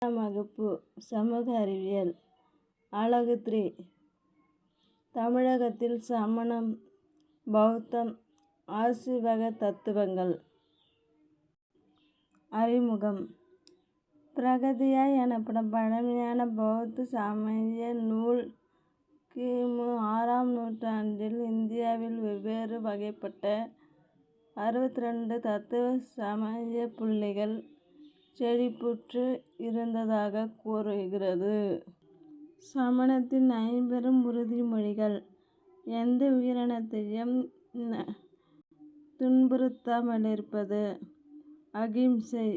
வகுப்பு சமூக அறிவியல் அலகு 3 தமிழகத்தில் சமணம் பௌத்தம் ஆசீவக தத்துவங்கள். அறிமுகம். பிரகதியா எனப்படும் பழமையான பௌத்த சமய நூல் கிமு 6ஆம் நூற்றாண்டில் இந்தியாவில் வெவ்வேறு வகைப்பட்ட 62 தத்துவ சமய புள்ளிகள் செழிப்புற்று இருந்ததாக கூறுகிறது. சமணத்தின் 5 உறுதிமொழிகள் எந்த உயிரினத்தையும் துன்புறுத்தாமலிருப்பது, அகிம்சை,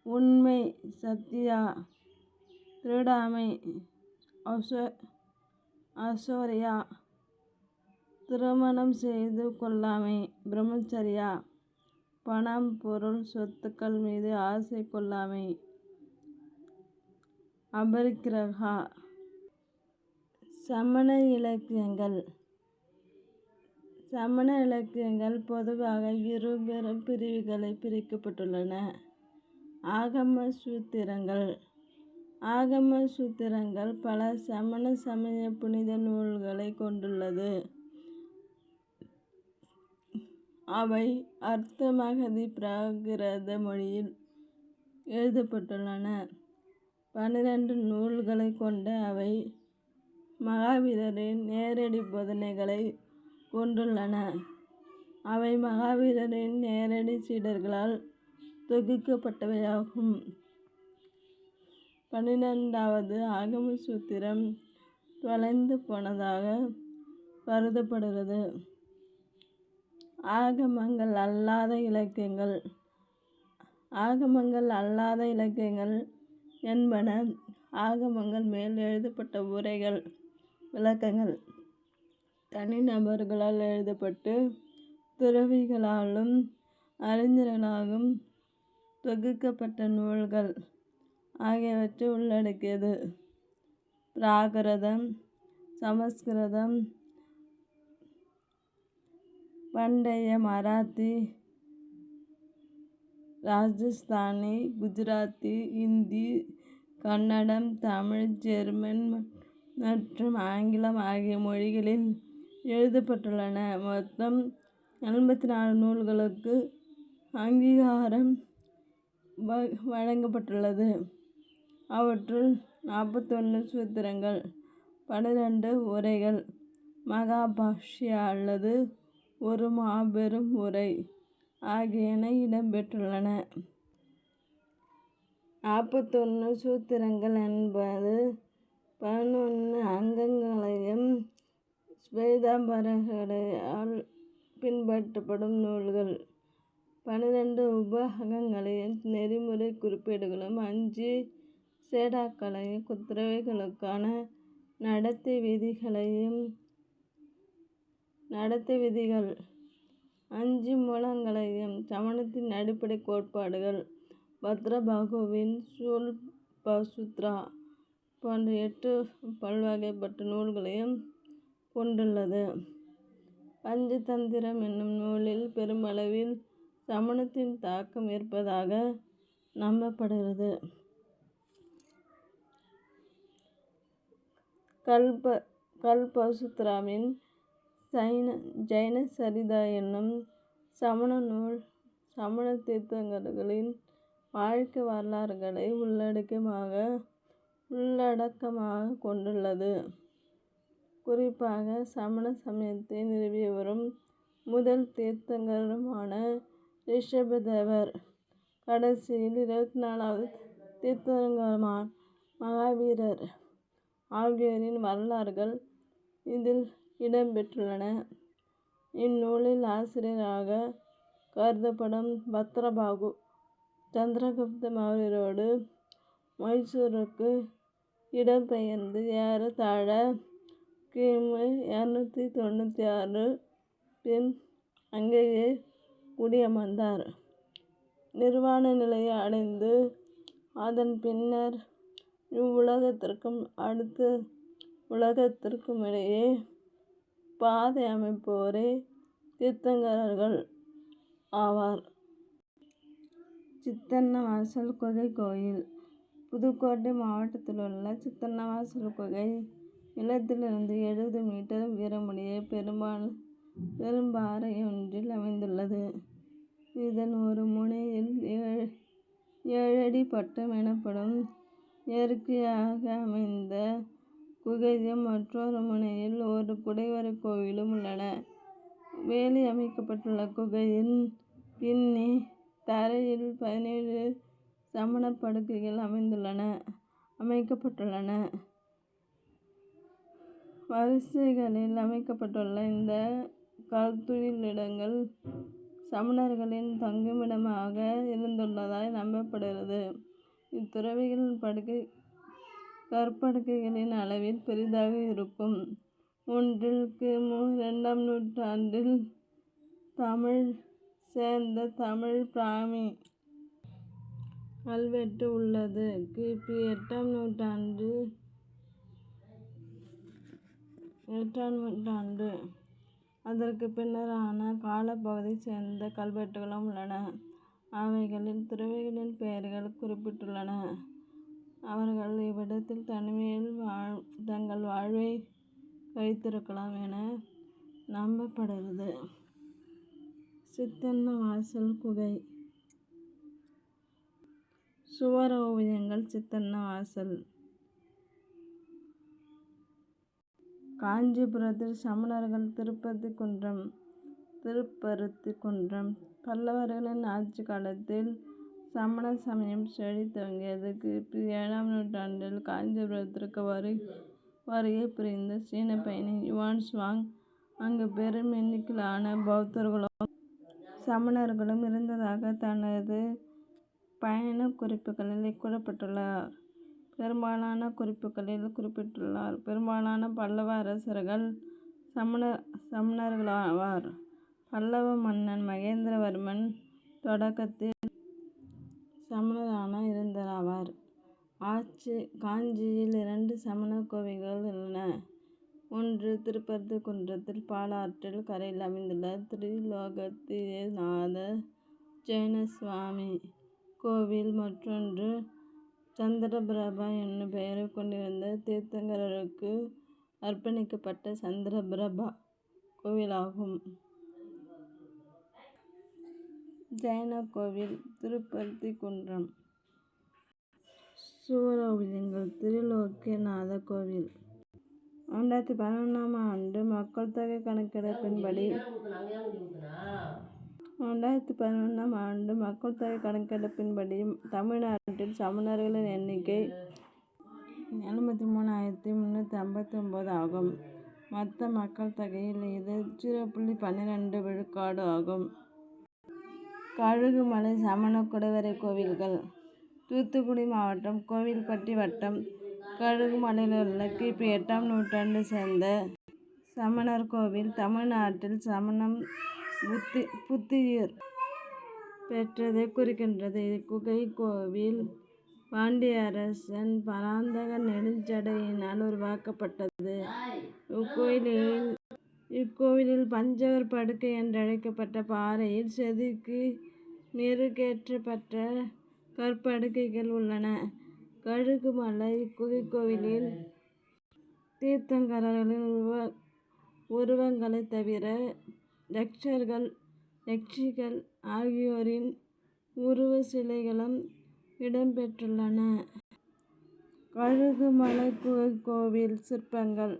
உண்மை, சத்தியா, திருடாமை, அசோரியா, திருமணம் செய்து கொள்ளாமை, பிரம்மச்சரியா, பணம், பொருள், சொத்துக்கள் மீது ஆசை கொள்ளாமை, அபரிக்கிரகா. சமண இலக்கியங்கள். சமண இலக்கியங்கள் பொதுவாக 2 பெரும் பிரிவுகளில் பிரிக்கப்பட்டுள்ளன. ஆகம சூத்திரங்கள். ஆகம சூத்திரங்கள் பல சமண சமய புனித நூல்களை கொண்டுள்ளது. அவை அர்த்த மகதி பிராகிருத மொழியில் எழுதப்பட்டுள்ளன. 12 நூல்களை கொண்ட அவை மகாவீரரின் நேரடி போதனைகளை கொண்டுள்ளன. அவை மகாவீரரின் நேரடி சீடர்களால் தொகுக்கப்பட்டவையாகும். 12வது ஆகம சூத்திரம் தொலைந்து போனதாக கருதப்படுகிறது. ஆகமங்கள் அல்லாத இலக்கியங்கள். ஆகமங்கள் அல்லாத இலக்கியங்கள் என்பன ஆகமங்கள் மேல் எழுதப்பட்ட உரைகள், விளக்கங்கள் தனிநபர்களால் எழுதப்பட்டு துறவிகளாலும் அறிஞர்களாலும் தொகுக்கப்பட்ட நூல்கள் ஆகியவற்றை உள்ளடக்கியது. பிராகிருதம், சமஸ்கிருதம், பண்டைய மராத்தி, ராஜஸ்தானி, குஜராத்தி, இந்தி, கன்னடம், தமிழ், ஜெர்மன் மற்றும் ஆங்கிலம் ஆகிய மொழிகளில் எழுதப்பட்டுள்ளன. மொத்தம் 84 நூல்களுக்கு அங்கீகாரம் வழங்கப்பட்டுள்ளது. அவற்றுள் 41 சூத்திரங்கள், 12 உரைகள், மகாபாஷ்யா அல்லது ஒரு மாபெரும் உரை ஆகியன இடம்பெற்றுள்ளன. 41 சூத்திரங்கள் என்பது 11 அங்கங்களையும் ஸ்வேதாம்பரர்களால் பின்பற்றப்படும் நூல்கள், 12 உப அங்கங்களையும் நெறிமுறை குறிப்பேடுகளும், 5 சேடாக்களையும் துறவிகளுக்கான நடத்தை விதிகள், 5 மூலங்களையும், சமணத்தின் அடிப்படை கோட்பாடுகள், பத்ரபாகுவின் சூல்பசூத்ரா போன்ற 8 பல்வகைப்பட்ட நூல்களையும் கொண்டுள்ளது. பஞ்சதந்திரம் என்னும் நூலில் பெருமளவில் சமணத்தின் தாக்கம் இருப்பதாக நம்பப்படுகிறது. கல்பசூத்ராவின் ஜைன சரிதா என்னும் சமண நூல் சமண தீர்த்தங்கரர்களின் வாழ்க்கை வரலாறுகளை உள்ளடக்கமாக கொண்டுள்ளது. குறிப்பாக சமண சமயத்தை நிறுவியவரும் முதல் தீர்த்தங்கரருமான ரிஷபதேவர், கடைசியில் 24வது தீர்த்தங்கரருமான மகாவீரர் ஆகியோரின் வரலாறுகள் இதில் இடம்பெற்றுள்ளன. இந்நூலின் ஆசிரியராக கருதப்படும் பத்ரபாகு சந்திரகுப்த மௌரியரோடு மைசூருக்கு இடம்பெயர்ந்து ஏறத்தாழ கிமு 296 பின் அங்கேயே குடியமர்ந்தார். நிர்வாண நிலையை அடைந்து அதன் பின்னர் இவ்வுலகத்திற்கும் அடுத்த உலகத்திற்கும் இடையே பாதை அமைப்போரே தீர்த்தங்கரர்கள் ஆவார். சித்தன்னவாசல் குகை கோயில். புதுக்கோட்டை மாவட்டத்தில் உள்ள சித்தன்னவாசல் குகை நிலத்திலிருந்து 70 மீட்டர் உயரமுடைய பெரும்பாறையொன்றில் அமைந்துள்ளது. இதன் ஒரு முனையில் 7 அடி பட்டம் எனப்படும் இயற்கையாக அமைந்த குகையும் மற்றொரு முனையில் ஒரு குடைவரை கோவிலும் உள்ளன. வேலி அமைக்கப்பட்டுள்ள குகையின் பின்னே தரையில் 17 சமண படுக்கைகள் அமைக்கப்பட்டுள்ளன. வரிசைகளில் அமைக்கப்பட்டுள்ள இந்த கல்துயிலிடங்கள் சமணர்களின் தங்குமிடமாக இருந்துள்ளதாய் நம்பப்படுகிறது. இத்துறவிகளின் கற்படுக்கைகளின் அளவில் பெரிதாக இருக்கும். ஒன்றில் கி.மு. 2ஆம் நூற்றாண்டில் சேர்ந்த தமிழ் பிராமி கல்வெட்டு உள்ளது. கி.பி. 8ஆம் நூற்றாண்டு அதற்கு பின்னரான காலப்பகுதியை சேர்ந்த கல்வெட்டுகளும் உள்ளன. அவைகளில் துறவிகளின் பெயர்கள் குறிப்பிட்டுள்ளன. அவர்கள் இவ்விடத்தில் தனிமையில் தங்கள் வாழ்வை கழித்திருக்கலாம் என நம்பப்படுகிறது. சித்தன்னவாசல் குகை சுவர் ஓவியங்கள் சித்தன்னவாசல் காஞ்சிபுரத்தில் சமணர்கள் திருப்பருத்தி குன்றம் பல்லவர்களின் ஆட்சி காலத்தில் சமண சமயம் செழித்தோங்கியது. கி.பி. 7ஆம் நூற்றாண்டில் காஞ்சிபுரத்திற்கு வருகை புரிந்த சீன பயணி யுவான் சுவாங் அங்கு பெரும் எண்ணிக்கையிலான பௌத்தர்களும் சமணர்களும் இருந்ததாக தனது பயணக் குறிப்புகளில் குறிப்பிட்டுள்ளார். பெரும்பாலான பல்லவ அரசர்கள் சமணர்களாவர். பல்லவ மன்னன் மகேந்திரவர்மன் தொடக்கத்தில் சமணரான இருந்தார். காஞ்சியில் 2 சமண கோவில்கள் உள்ளன. ஒன்று திருப்பருத்தி குன்றத்தில் பாலாற்றின் கரையில் அமைந்துள்ள திரிலோகத்திநாத ஜெயன சுவாமி கோவில். மற்றொன்று சந்திரபிரபா என்னும் பெயரை கொண்டிருந்த தீர்த்தங்கரருக்கு அர்ப்பணிக்கப்பட்ட சந்திரபிரபா கோவிலாகும். ஜைன கோவில் திருப்பருத்தி குன்றம் சுவரோவியங்கள் திரிலோக்கியநாத கோவில் 2011ஆம் ஆண்டு மக்கள் தொகை கணக்கெடுப்பின்படி தமிழ்நாட்டில் சமணர்களின் எண்ணிக்கை 73,359 ஆகும். மொத்த மக்கள் தொகையில் இது 0.12 விழுக்காடு ஆகும். கழுகுமலை சமண குடைவரை கோவில்கள் தூத்துக்குடி மாவட்டம் கோவில்பட்டி வட்டம் கழுகுமலையிலுள்ள கி.பி. 8ஆம் நூற்றாண்டை சேர்ந்த சமணர் கோவில் தமிழ்நாட்டில் சமணம் புத்துயிர் பெற்றதை குறிக்கின்றது. இக்குகை கோவில் பாண்டியரசன் பராந்தக நெடுஞ்சடையினால் உருவாக்கப்பட்டது. இக்கோவிலில் பஞ்சவர் படுக்கை என்றழைக்கப்பட்ட பாறையில் செதுக்கி மெருகேற்றப்பட்ட கற்படுக்கைகள் உள்ளன. கழுகுமலை குகைக்கோவிலில் தீர்த்தங்கரர்களின் உருவங்களைத் தவிர யக்ஷிகள் ஆகியோரின் உருவ சிலைகளும் இடம்பெற்றுள்ளன. கழுகுமலை குகைக்கோவில் சிற்பங்கள்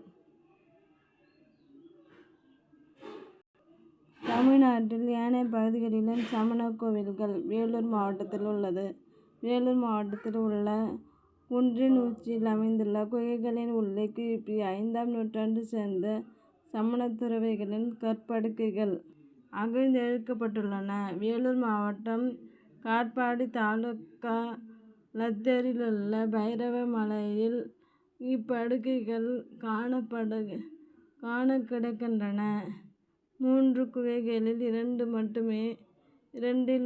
தமிழ்நாட்டில் ஏனைய பகுதிகளிலும் சமண கோவில்கள் வேலூர் மாவட்டத்தில் உள்ளது. வேலூர் மாவட்டத்தில் உள்ள குன்றின் உச்சியில் அமைந்துள்ள குகைகளின் உள்ளே கி.பி. 5ஆம் நூற்றாண்டை சேர்ந்த சமணத் துறவிகளின் கற்படுக்கைகள் அகழ்ந்தெடுக்கப்பட்டுள்ளன. வேலூர் மாவட்டம் காட்பாடி தாலுகா லத்தேரியிலுள்ள பைரவ மலையில் இப்படுக்கைகள் காண கிடைக்கின்றன. 3 குகைகளில் 2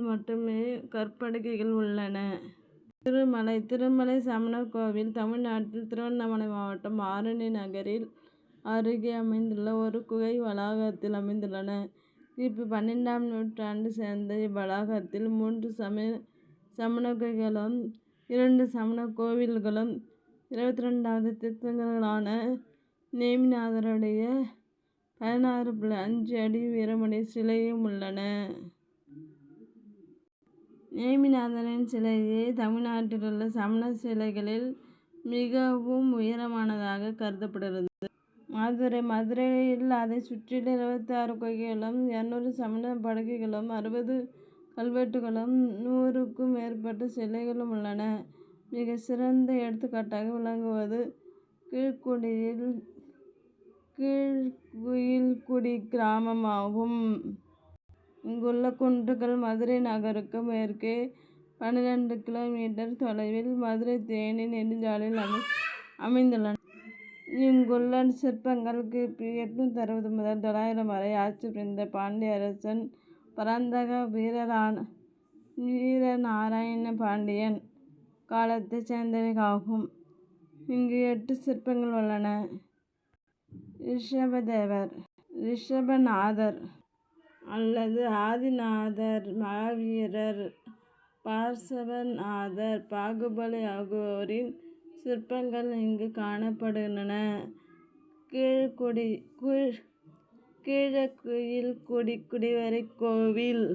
மட்டுமே கற்படுக்கைகள் உள்ளன. திருமலை சமணர் கோவில் தமிழ்நாட்டில் திருவண்ணாமலை மாவட்டம் ஆரணி நகரில் அருகே அமைந்துள்ள ஒரு குகை வளாகத்தில் அமைந்துள்ளன. கி.பி. 12ஆம் நூற்றாண்டை சேர்ந்த இவ்வளாகத்தில் 3 சமண குகைகளும் 2 சமண கோவில்களும் 22வது தீர்த்தங்கரான நேமிநாதருடைய 16.5 அடி உயரமுடைய சிலையும் உள்ளன. நேமிநாதரின் சிலையே தமிழ்நாட்டிலுள்ள சமண சிலைகளில் மிகவும் உயரமானதாக கருதப்படுகிறது. மதுரையில் அதை சுற்றியுள்ள 26 குகைகளும் 200 சமண படுகைகளும் 60 கல்வெட்டுகளும் 100க்கும் மேற்பட்ட சிலைகளும் உள்ளன. மிக சிறந்த எடுத்துக்காட்டாக விளங்குவது கீழ்குயில்குடி கிராமம் ஆகும். இங்குள்ள குன்றுகள் மதுரை நகருக்கு மேற்கே 12 கிலோமீட்டர் தொலைவில் மதுரை தேனி நெடுஞ்சாலையில் அமைந்துள்ளன. இங்குள்ள சிற்பங்கள் கிபி 860 முதல் 900 வரை ஆட்சி புரிந்த பாண்டிய அரசன் பராந்தக வீரநாராயண பாண்டியன் காலத்தைச் சேர்ந்தவையாகும். இங்கு 8 சிற்பங்கள் உள்ளன. ரிஷபதேவர், ரிஷபநாதர் அல்லது ஆதிநாதர், மகாவீரர், பார்சவநாதர், பாகுபலி ஆகியோரின் சிற்பங்கள் இங்கு காணப்படுகின்றன. கீழக்குயில்குடி குடிவரை கோவில்